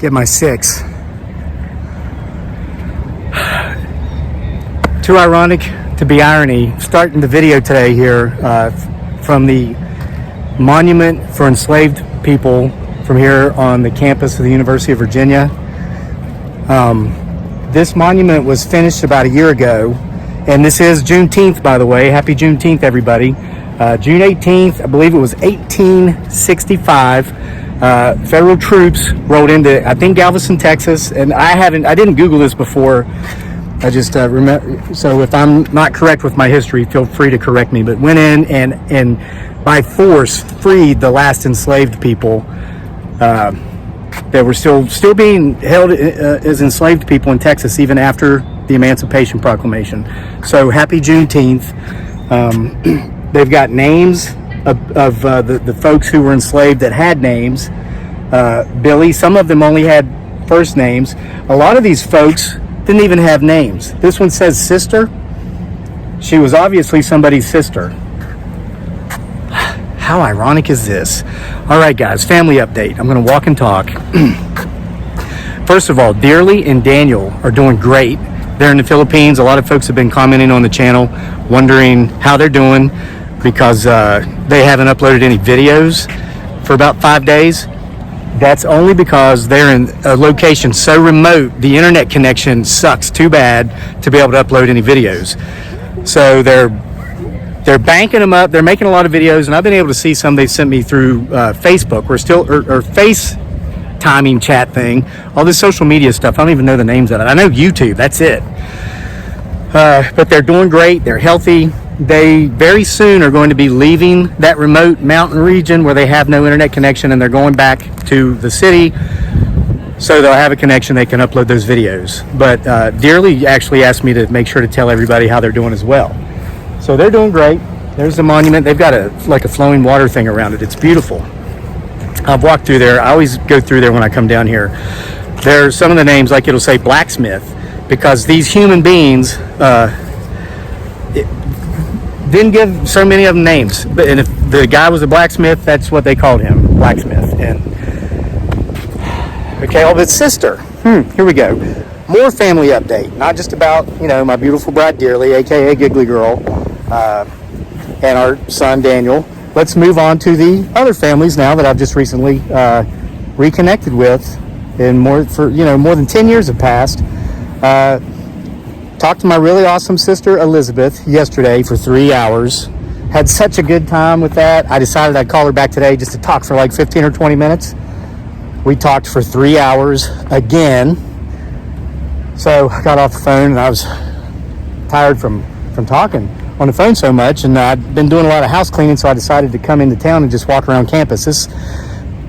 get my 6. Too ironic to be irony. Starting the video today here from the Monument for Enslaved People from here on the campus of the University of Virginia. This monument was finished about a year ago, and this is Juneteenth, by the way. Happy Juneteenth, everybody. June 18th, I believe it was 1865. Federal troops rolled into, I think, Galveston, Texas, and I didn't Google this before. I just remember. So if I'm not correct with my history, feel free to correct me. But went in and by force freed the last enslaved people that were still being held as enslaved people in Texas even after the Emancipation Proclamation. So happy Juneteenth. They've got names of the folks who were enslaved that had names. Billy, some of them only had first names. A lot of these folks didn't even have names. This one says sister. She was obviously somebody's sister. How ironic is this? All right, guys, family update. I'm going to walk and talk. First of all, Dearly and Daniel are doing great. They're in the Philippines. A lot of folks have been commenting on the channel, wondering how they're doing because they haven't uploaded any videos for about 5 days. That's only because they're in a location so remote, the internet connection sucks too bad to be able to upload any videos. So they're banking them up. They're making a lot of videos, and I've been able to see some they sent me through Facebook. We're still or face timing chat thing, all this social media stuff. I don't even know the names of it. I know YouTube. That's it. But they're doing great. They're healthy. They very soon are going to be leaving that remote mountain region where they have no internet connection, and they're going back to the city so they'll have a connection. They can upload those videos. But Dearly actually asked me to make sure to tell everybody how they're doing as well. So they're doing great. There's the monument. They've got a flowing water thing around it. It's beautiful. I've walked through there. I always go through there when I come down here. There's some of the names, like it'll say blacksmith, because these human beings didn't give so many of them names. And if the guy was a blacksmith, that's what they called him, blacksmith. And okay, oh, it's sister. Here we go. More family update. Not just about, my beautiful bride Dearly, aka Giggly Girl, and our son Daniel. Let's move on to the other families now that I've just recently reconnected with, and more than 10 years have passed. Talked to my really awesome sister Elizabeth yesterday for 3 hours. Had such a good time with that. I decided I'd call her back today just to talk for like 15 or 20 minutes. We talked for 3 hours again. So I got off the phone and I was tired from talking on the phone so much, and I'd been doing a lot of house cleaning, so I decided to come into town and just walk around campus.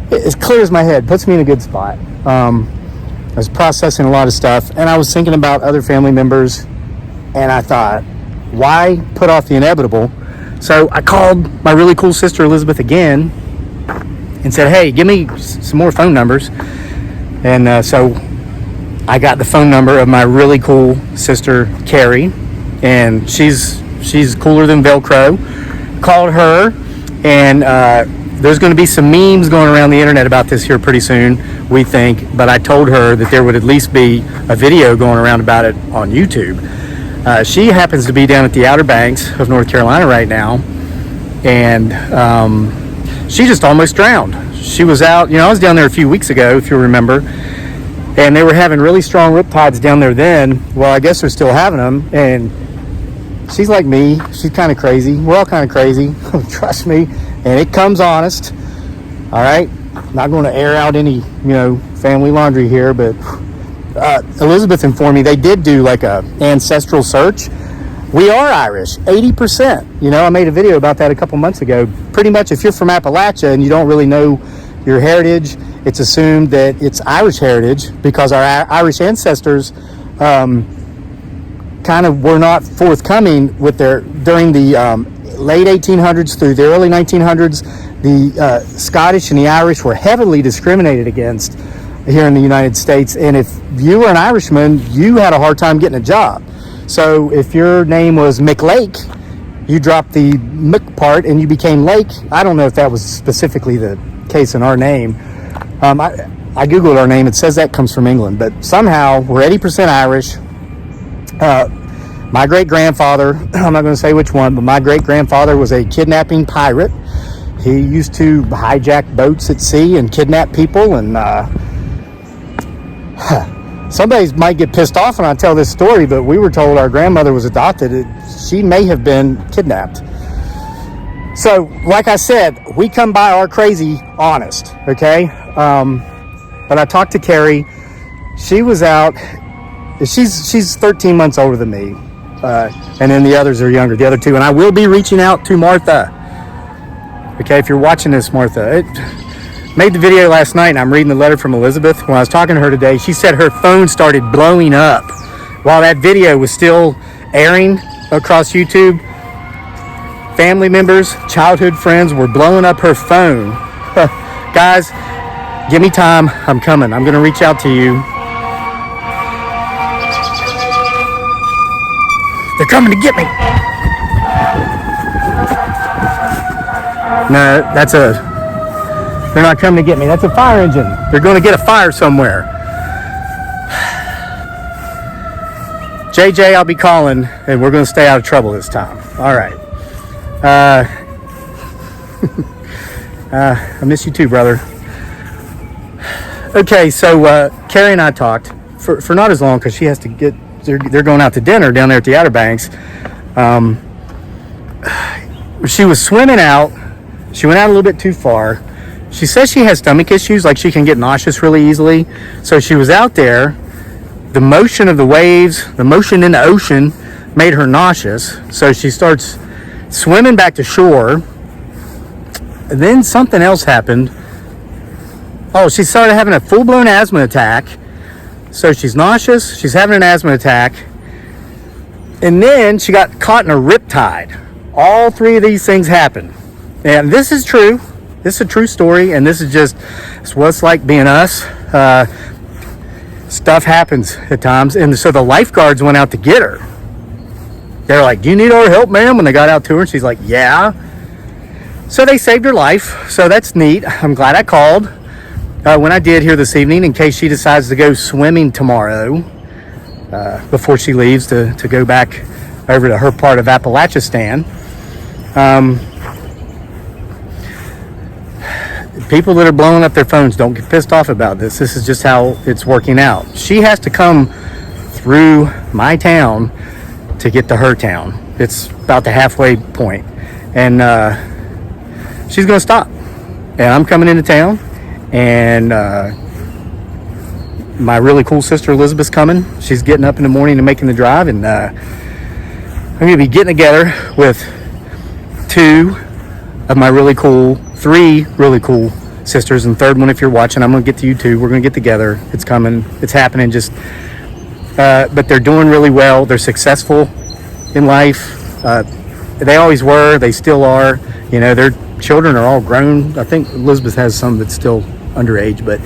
It clears my head, puts me in a good spot. I was processing a lot of stuff, and I was thinking about other family members, and I thought, why put off the inevitable? So I called my really cool sister Elizabeth again and said, hey, give me some more phone numbers. And so I got the phone number of my really cool sister Carrie, and she's cooler than Velcro. Called her, and there's going to be some memes going around the internet about this here pretty soon, we think, but I told her that there would at least be a video going around about it on YouTube. She happens to be down at the Outer Banks of North Carolina right now, and she just almost drowned. She was out, I was down there a few weeks ago, if you remember, and they were having really strong riptides down there then. Well, I guess they're still having them, and she's like me. She's kind of crazy. We're all kind of crazy. Trust me. And it comes honest. All right. Not going to air out any, family laundry here, but Elizabeth informed me they did do like a ancestral search. We are Irish, 80%. I made a video about that a couple months ago. Pretty much if you're from Appalachia and you don't really know your heritage, it's assumed that it's Irish heritage because our Irish ancestors kind of were not forthcoming with during the late 1800s through the early 1900s. The Scottish and the Irish were heavily discriminated against here in the United States, and if you were an Irishman, you had a hard time getting a job. So if your name was McLake, you dropped the Mc part and you became Lake. I don't know if that was specifically the case in our name, I Googled our name. It says that comes from England, but somehow we're 80% Irish. My great-grandfather, I'm not going to say which one, but my great-grandfather was a kidnapping pirate. He used to hijack boats at sea and kidnap people, and somebody might get pissed off when I tell this story, but we were told our grandmother was adopted. She may have been kidnapped. So, like I said, we come by our crazy honest, okay? But I talked to Carrie. She was out. She's 13 months older than me, and then the others are younger, the other two. And I will be reaching out to Martha. Okay, if you're watching this, Martha. Made the video last night, and I'm reading the letter from Elizabeth. When I was talking to her today, she said her phone started blowing up while that video was still airing across YouTube. Family members, childhood friends were blowing up her phone. Guys, give me time. I'm coming. I'm going to reach out to you. They're coming to get me. No, they're not coming to get me. That's a fire engine. They're going to get a fire somewhere. JJ, I'll be calling, and we're going to stay out of trouble this time. All right. I miss you too, brother. Okay, so Carrie and I talked for not as long because she has to get. They're going out to dinner down there at the Outer Banks. She was swimming out. She went out a little bit too far. She says she has stomach issues, like she can get nauseous really easily. So she was out there. The motion of the waves, the motion in the ocean made her nauseous. So she starts swimming back to shore. And then something else happened. Oh, she started having a full-blown asthma attack. So she's nauseous. She's having an asthma attack. And then she got caught in a riptide. All three of these things happened. And this is true. This is a true story. And this is just, it's what it's like being us. Stuff happens at times. And so the lifeguards went out to get her. They're like, "Do you need our help, ma'am?" When they got out to her, and she's like, "Yeah." So they saved her life. So that's neat. I'm glad I called when I did here this evening in case she decides to go swimming tomorrow before she leaves to go back over to her part of Appalachistan. People that are blowing up their phones, don't get pissed off about this. This is just how it's working out. She has to come through my town to get to her town. It's about the halfway point. And she's going to stop. And I'm coming into town. And my really cool sister Elizabeth's coming. She's getting up in the morning and making the drive. And I'm going to be getting together with three really cool sisters, and third one, if you're watching, I'm going to get to you too. We're going to get together. It's coming. It's happening. But they're doing really well. They're successful in life. They always were. They still are. You know, their children are all grown. I think Elizabeth has some that's still underage. But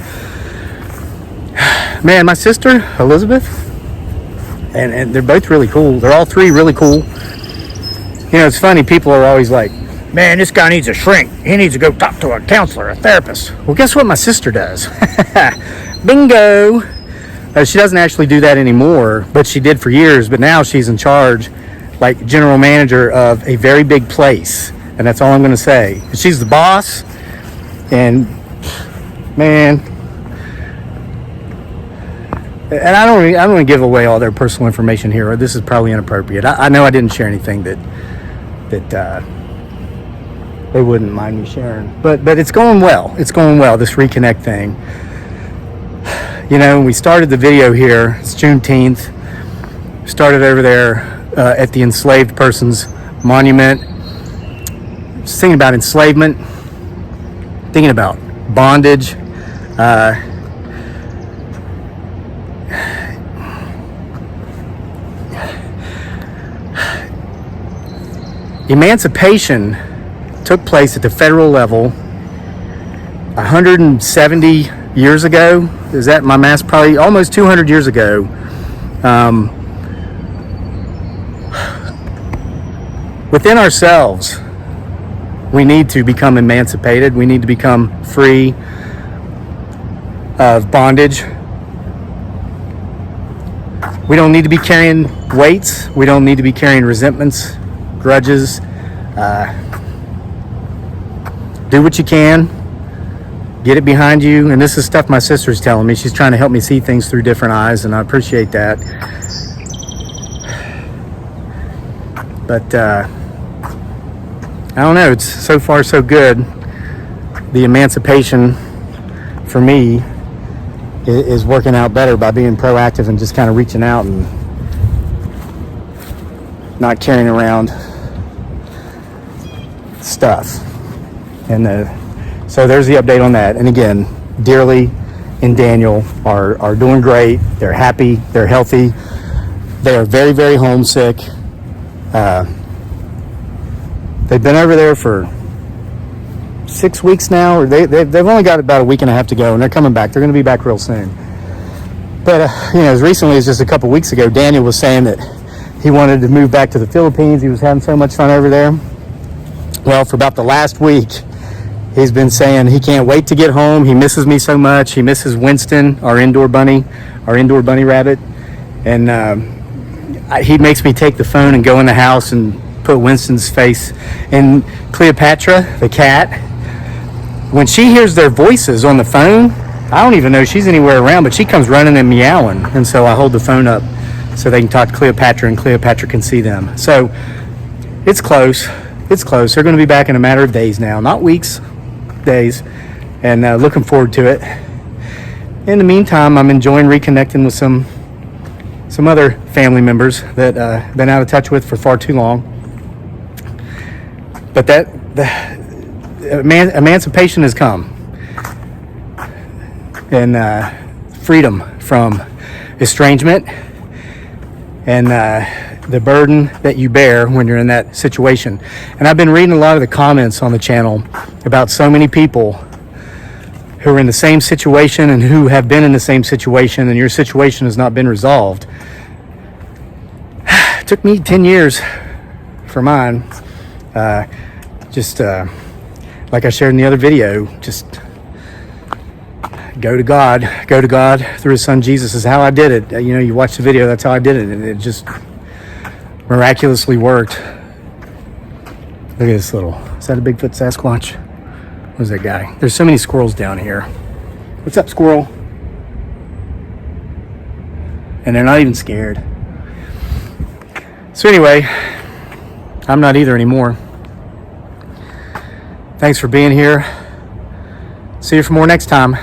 man, my sister Elizabeth, and they're both really cool. They're all three really cool. You know, it's funny. People are always like, "Man, this guy needs a shrink. He needs to go talk to a counselor, a therapist." Well, guess what my sister does? Bingo. She doesn't actually do that anymore, but she did for years. But now she's in charge, like general manager of a very big place. And that's all I'm going to say. She's the boss. And man, and I don't want to give away all their personal information here. This is probably inappropriate. I know I didn't share anything that they wouldn't mind me sharing. But it's going well. It's going well, this reconnect thing. You know, we started the video here. It's Juneteenth. Started over there at the enslaved person's monument. Just thinking about enslavement. Thinking about bondage. Emancipation took place at the federal level 170 years ago. Is that my math? Probably almost 200 years ago. Within ourselves, we need to become emancipated. We need to become free. of bondage. We don't need to be carrying weights. We don't need to be carrying resentments, grudges. Do what you can. Get it behind you. And this is stuff my sister's telling me. She's trying to help me see things through different eyes, and I appreciate that. But I don't know. It's so far so good. The emancipation for me is working out better by being proactive and just kind of reaching out and not carrying around stuff. And so there's the update on that. And again, Dearly and Daniel are doing great. They're happy. They're healthy. They are very, very homesick. They've been over there for 6 weeks now, or they've only got about a week and a half to go, and they're coming back. They're going to be back real soon. But as recently as just a couple weeks ago, Daniel was saying that he wanted to move back to the Philippines. He was having so much fun over there. Well, for about the last week, he's been saying he can't wait to get home. He misses me so much. He misses Winston, our indoor bunny rabbit. And he makes me take the phone and go in the house and put Winston's face. And Cleopatra, the cat, when she hears their voices on the phone, I don't even know she's anywhere around, but she comes running and meowing. And so I hold the phone up so they can talk to Cleopatra and Cleopatra can see them. So it's close. It's close. They're going to be back in a matter of days now, not weeks, days, and looking forward to it. In the meantime, I'm enjoying reconnecting with some other family members that I've been out of touch with for far too long. But emancipation has come, and freedom from estrangement and the burden that you bear when you're in that situation. And I've been reading a lot of the comments on the channel about so many people who are in the same situation and who have been in the same situation, and your situation has not been resolved. It took me 10 years for mine. Like I shared in the other video, just go to God through his son Jesus is how I did it. You watch the video, that's how I did it, and it just miraculously worked. Look at this is that a Bigfoot Sasquatch? Who's that guy? There's so many squirrels down here. What's up, squirrel? And they're not even scared. So anyway, I'm not either anymore. Thanks for being here. See you for more next time.